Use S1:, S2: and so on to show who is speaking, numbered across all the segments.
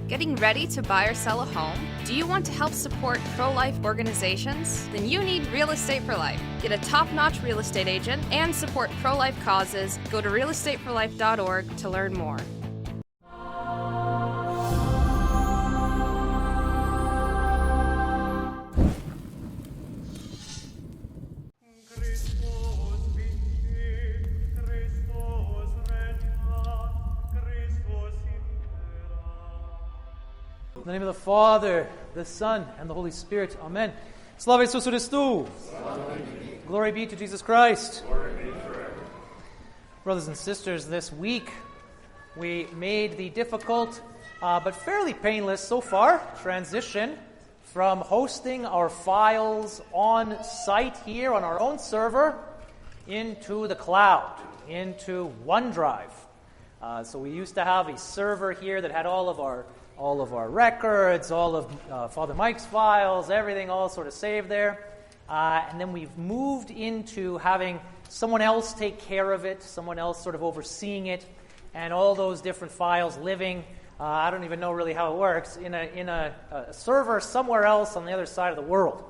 S1: Getting ready to buy or sell a home? Do you want to help support pro-life organizations? Then you need Real Estate for Life. Get a top-notch real estate agent and support pro-life causes. Go to realestateforlife.org to learn more.
S2: In the name of the Father, the Son, and the Holy Spirit. Amen. Slava Isusu Christu. Glory be to Jesus Christ. Brothers and sisters, this week we made the difficult but fairly painless so far transition from hosting our files on site here on our own server into the cloud, into OneDrive. So we used to have a server here that had all of our records, all of Father Mike's files, everything all sort of saved there. And then we've moved into having someone else take care of it, someone else sort of overseeing it, and all those different files living, I don't even know really how it works, in a server somewhere else on the other side of the world.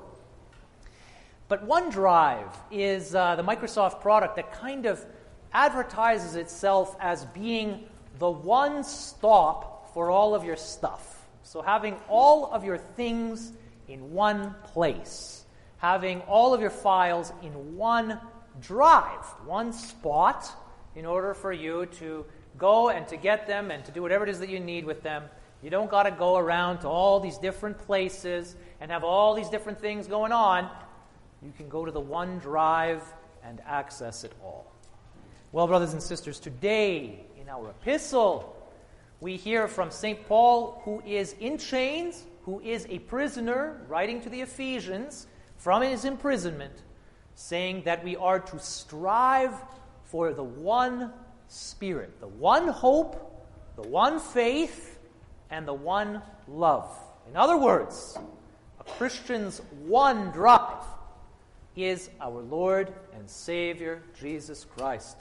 S2: But OneDrive is the Microsoft product that kind of advertises itself as being the one stop for all of your stuff. So having all of your things in one place, having all of your files in one drive, one spot, in order for you to go and to get them and to do whatever it is that you need with them. You don't got to go around to all these different places and have all these different things going on. You can go to the one drive and access it all. Well, brothers and sisters, today in our epistle, we hear from St. Paul, who is in chains, who is a prisoner, writing to the Ephesians from his imprisonment, saying that we are to strive for the one Spirit, the one hope, the one faith, and the one love. In other words, a Christian's one drive is our Lord and Savior, Jesus Christ.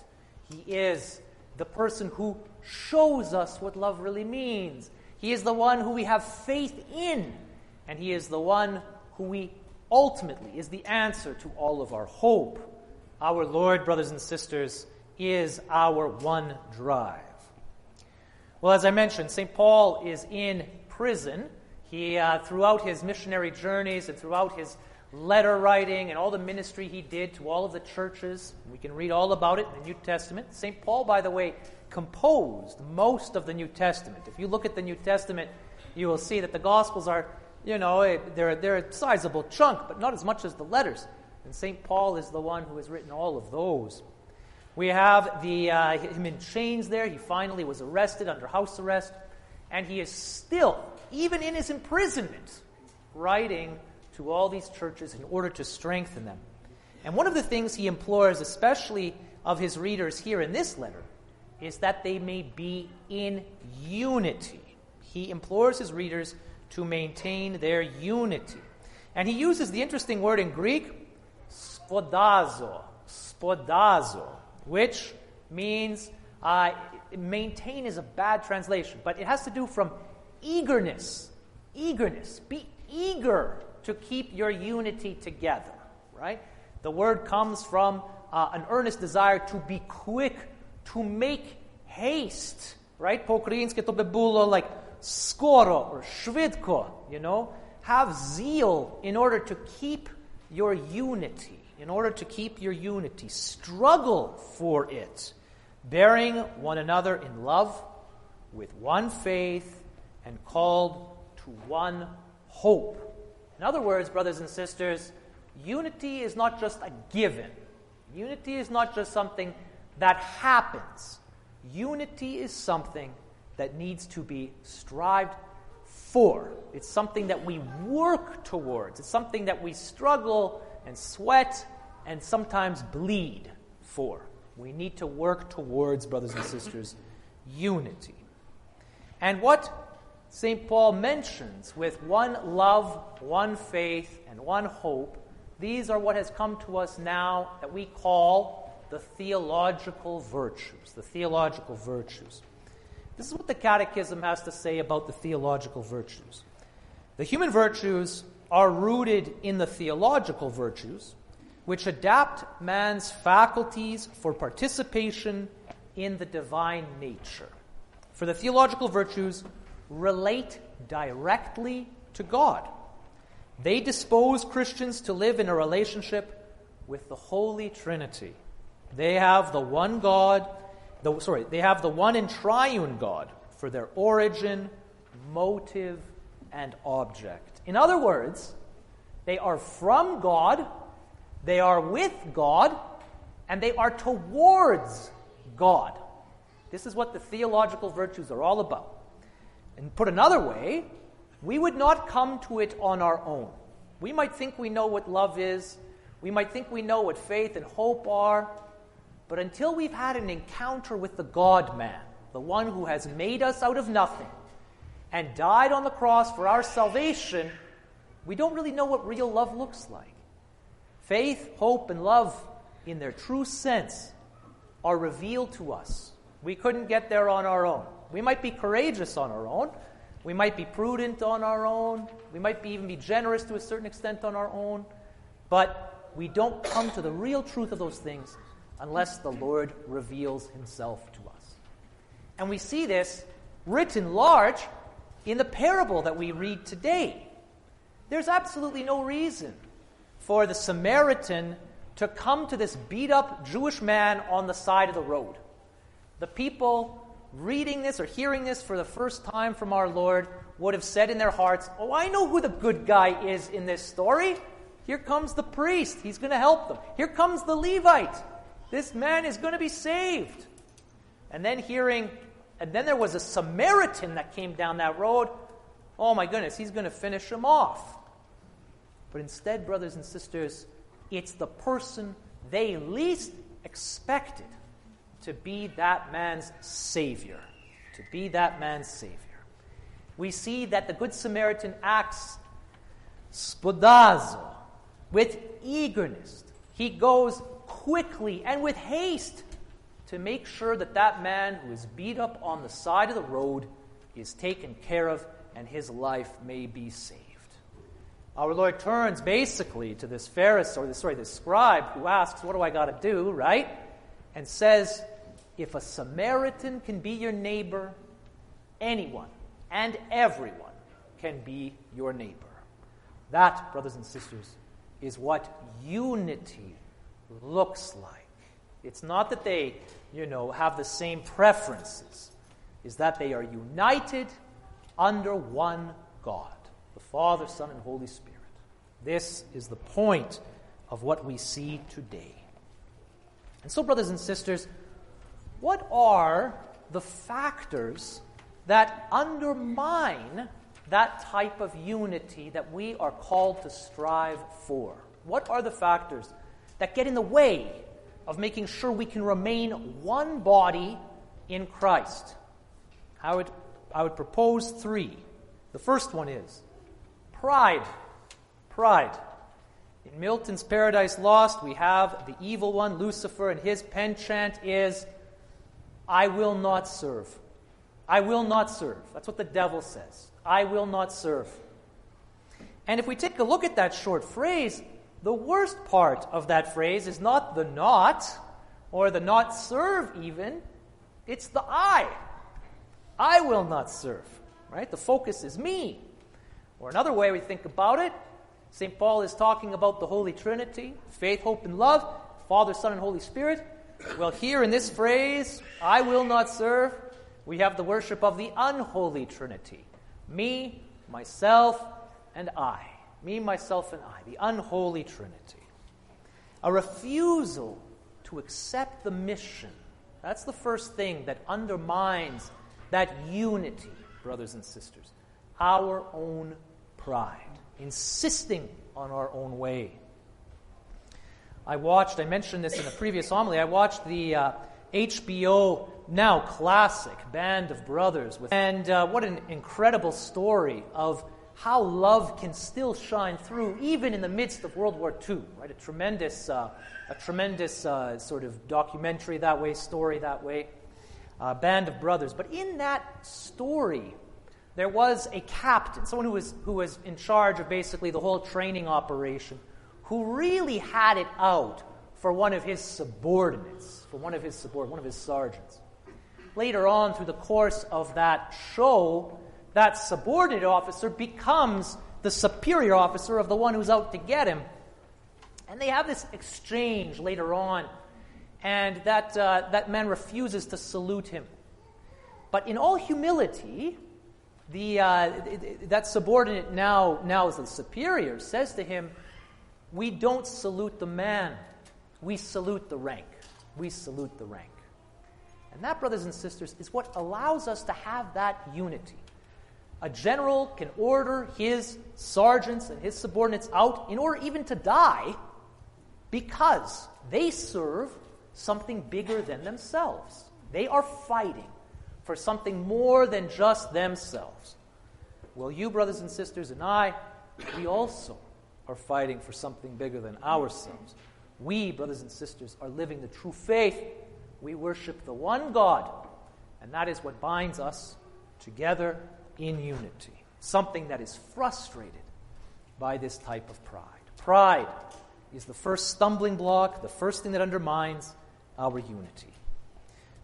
S2: He is the person who shows us what love really means. He is the one who we have faith in, and He is the one who we ultimately is the answer to all of our hope. Our Lord, brothers and sisters, is our one drive. Well, as I mentioned, St. Paul is in prison. He, throughout his missionary journeys and throughout his letter writing and all the ministry he did to all of the churches, we can read all about it in the New Testament. St. Paul, by the way, composed most of the New Testament. If you look at the New Testament, you will see that the Gospels are, they're a sizable chunk, but not as much as the letters. And St. Paul is the one who has written all of those. We have him in chains there. He finally was arrested under house arrest, and he is still, even in his imprisonment, writing to all these churches in order to strengthen them. And one of the things he implores, especially of his readers here in this letter, is that they may be in unity. He implores his readers to maintain their unity. And he uses the interesting word in Greek, spoudazō, which means, maintain is a bad translation, but it has to do from eagerness. Eagerness. Be eager to keep your unity together, right? The word comes from an earnest desire to be quick, to make haste, right? Po-ukrainski to by było like skoro or shvidko, Have zeal in order to keep your unity, Struggle for it, bearing one another in love, with one faith, and called to one hope. In other words, brothers and sisters, unity is not just a given. Unity is not just something that happens. Unity is something that needs to be strived for. It's something that we work towards. It's something that we struggle and sweat and sometimes bleed for. We need to work towards, brothers and sisters, unity. And what St. Paul mentions with one love, one faith, and one hope, these are what has come to us now that we call the theological virtues. This is what the Catechism has to say about the theological virtues. The human virtues are rooted in the theological virtues, which adapt man's faculties for participation in the divine nature. For the theological virtues relate directly to God. They dispose Christians to live in a relationship with the Holy Trinity. They have the one God, they have the one and triune God for their origin, motive, and object. In other words, they are from God, they are with God, and they are towards God. This is what the theological virtues are all about. And put another way, we would not come to it on our own. We might think we know what love is. We might think we know what faith and hope are. But until we've had an encounter with the God-man, the one who has made us out of nothing and died on the cross for our salvation, we don't really know what real love looks like. Faith, hope, and love, in their true sense, are revealed to us. We couldn't get there on our own. We might be courageous on our own. We might be prudent on our own. We might even be generous to a certain extent on our own. But we don't come to the real truth of those things unless the Lord reveals himself to us. And we see this written large in the parable that we read today. There's absolutely no reason for the Samaritan to come to this beat-up Jewish man on the side of the road. The people reading this or hearing this for the first time from our Lord would have said in their hearts, "Oh, I know who the good guy is in this story. Here comes the priest. He's going to help them. Here comes the Levite. This man is going to be saved." And then there was a Samaritan that came down that road. Oh my goodness, he's going to finish him off. But instead, brothers and sisters, it's the person they least expected to be that man's Savior. To be that man's Savior. We see that the Good Samaritan acts spoudazō, with eagerness. He goes quickly and with haste to make sure that that man who is beat up on the side of the road is taken care of and his life may be saved. Our Lord turns basically to this Pharisee, this scribe who asks, "What do I got to do?" right? And says, if a Samaritan can be your neighbor, anyone and everyone can be your neighbor. That, brothers and sisters, is what unity looks like. It's not that they, have the same preferences. It's that they are united under one God, the Father, Son, and Holy Spirit. This is the point of what we see today. And so, brothers and sisters, what are the factors that undermine that type of unity that we are called to strive for? What are the factors that get in the way of making sure we can remain one body in Christ? I would propose 3. The first one is pride. Pride. In Milton's Paradise Lost, we have the evil one, Lucifer, and his penchant is, "I will not serve. I will not serve." That's what the devil says. "I will not serve." And if we take a look at that short phrase, the worst part of that phrase is not the not, or the not serve even. It's the I. I will not serve. Right? The focus is me. Or another way we think about it, St. Paul is talking about the Holy Trinity, faith, hope, and love, Father, Son, and Holy Spirit. Well, here in this phrase, "I will not serve," we have the worship of the Unholy Trinity. Me, myself, and I. Me, myself, and I. The Unholy Trinity. A refusal to accept the mission. That's the first thing that undermines that unity, brothers and sisters. Our own pride. Insisting on our own way. I mentioned this in a previous homily, I watched the HBO now classic Band of Brothers. And what an incredible story of how love can still shine through, even in the midst of World War II. Right? A tremendous sort of documentary that way, story that way. band of brothers. But in that story, there was a captain, someone who was in charge of basically the whole training operation, who really had it out for one of his subordinates, one of his sergeants. Later on, through the course of that show, that subordinate officer becomes the superior officer of the one who's out to get him. And they have this exchange later on, and that man refuses to salute him. But in all humility, that subordinate now is the superior, says to him, "We don't salute the man, we salute the rank. We salute the rank." And that, brothers and sisters, is what allows us to have that unity. A general can order his sergeants and his subordinates out in order even to die because they serve something bigger than themselves. They are fighting for something more than just themselves. Well, you, brothers and sisters, and I, we also are fighting for something bigger than ourselves. We, brothers and sisters, are living the true faith. We worship the one God, and that is what binds us together in unity. Something that is frustrated by this type of pride. Pride is the first stumbling block, the first thing that undermines our unity.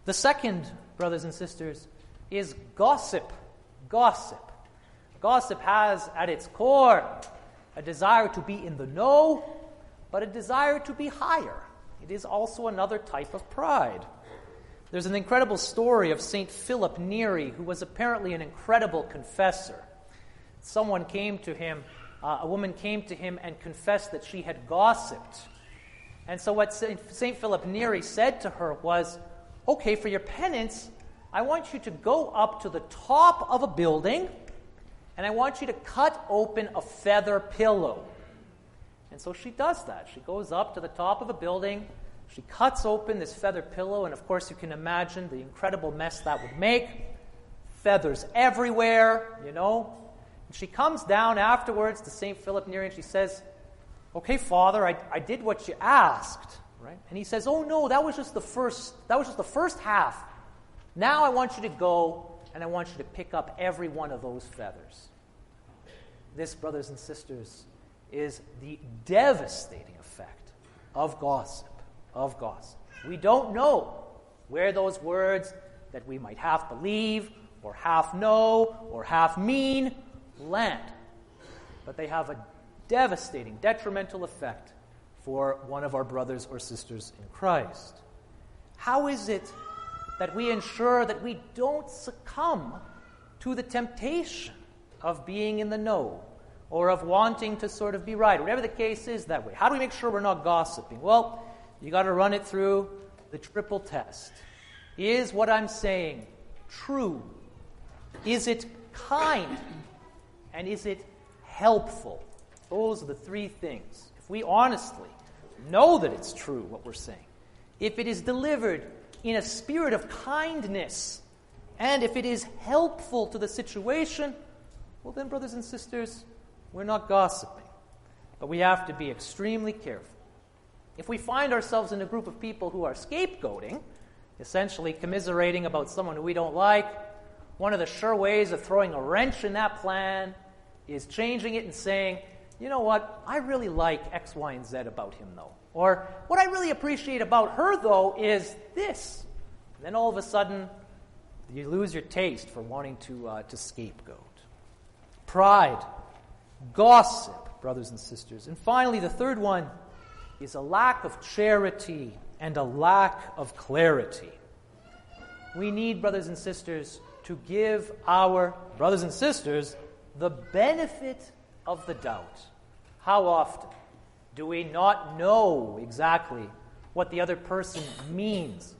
S2: The second, brothers and sisters, is gossip. Gossip. Gossip has at its core a desire to be in the know, but a desire to be higher. It is also another type of pride. There's an incredible story of St. Philip Neri, who was apparently an incredible confessor. Someone came to him, a woman came to him and confessed that she had gossiped. And so what St. Philip Neri said to her was, "Okay, for your penance, I want you to go up to the top of a building, and I want you to cut open a feather pillow." And so she does that. She goes up to the top of a building, she cuts open this feather pillow, and of course you can imagine the incredible mess that would make. Feathers everywhere, And she comes down afterwards to St. Philip Neri and she says, "Okay, Father, I did what you asked." Right? And he says, "Oh no, that was just the first half. Now I want you to go and I want you to pick up every one of those feathers." This, brothers and sisters, is the devastating effect of gossip. We don't know where those words that we might half believe or half know or half mean land. But they have a devastating, detrimental effect for one of our brothers or sisters in Christ. How is it that we ensure that we don't succumb to the temptation of being in the know or of wanting to sort of be right, whatever the case is that way? How do we make sure we're not gossiping? Well, you got to run it through the triple test. Is what I'm saying true? Is it kind? And is it helpful? Those are the three things. If we honestly know that it's true, what we're saying, if it is delivered in a spirit of kindness, and if it is helpful to the situation, well then, brothers and sisters, we're not gossiping. But we have to be extremely careful. If we find ourselves in a group of people who are scapegoating, essentially commiserating about someone who we don't like, one of the sure ways of throwing a wrench in that plan is changing it and saying, "You know what, I really like X, Y, and Z about him, though." Or, "What I really appreciate about her, though, is this." And then all of a sudden, you lose your taste for wanting to scapegoat. Pride, gossip, brothers and sisters. And finally, the third one is a lack of charity and a lack of clarity. We need, brothers and sisters, to give our brothers and sisters the benefit of the doubt. How often do we not know exactly what the other person means?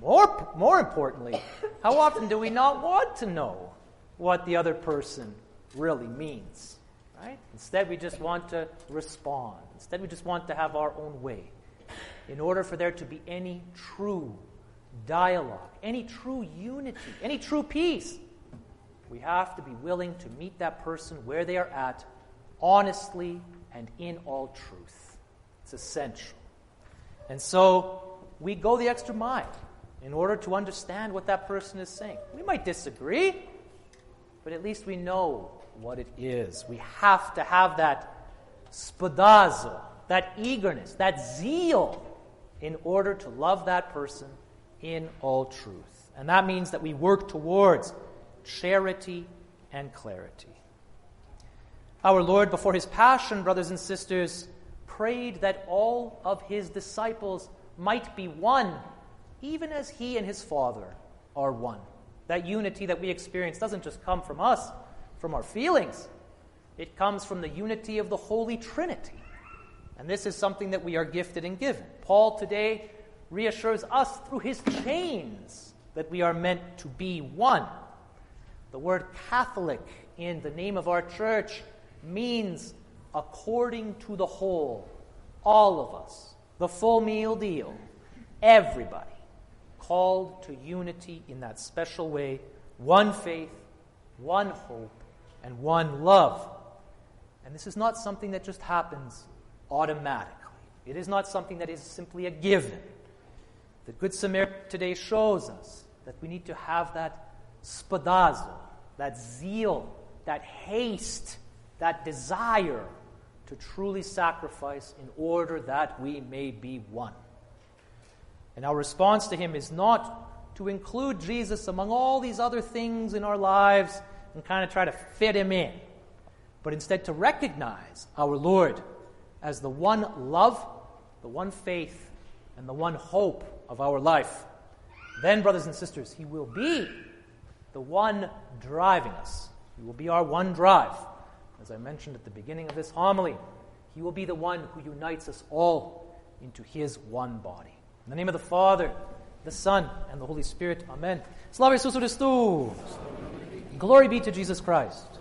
S2: More importantly, how often do we not want to know what the other person really means? Right? Instead, we just want to respond. Instead, we just want to have our own way. In order for there to be any true dialogue, any true unity, any true peace, we have to be willing to meet that person where they are at, honestly and in all truth. It's essential. And so we go the extra mile in order to understand what that person is saying. We might disagree, but at least we know what it is. We have to have that spoudazō, that eagerness, that zeal, in order to love that person in all truth. And that means that we work towards charity and clarity. Our Lord, before his passion, brothers and sisters, prayed that all of his disciples might be one, even as he and his Father are one. That unity that we experience doesn't just come from us, from our feelings. It comes from the unity of the Holy Trinity. And this is something that we are gifted and given. Paul today reassures us through his chains that we are meant to be one. The word Catholic in the name of our church means according to the whole, all of us, the full meal deal, everybody, called to unity in that special way, one faith, one hope, and one love. And this is not something that just happens automatically. It is not something that is simply a given. The Good Samaritan today shows us that we need to have that spoudazō, that zeal, that haste, that desire to truly sacrifice in order that we may be one. And our response to him is not to include Jesus among all these other things in our lives and kind of try to fit him in, but instead to recognize our Lord as the one love, the one faith, and the one hope of our life. Then, brothers and sisters, he will be the one driving us. He will be our OneDrive. As I mentioned at the beginning of this homily, he will be the one who unites us all into his one body. In the name of the Father, the Son, and the Holy Spirit. Amen. Slava Iesusu Christu! Glory be to Jesus Christ.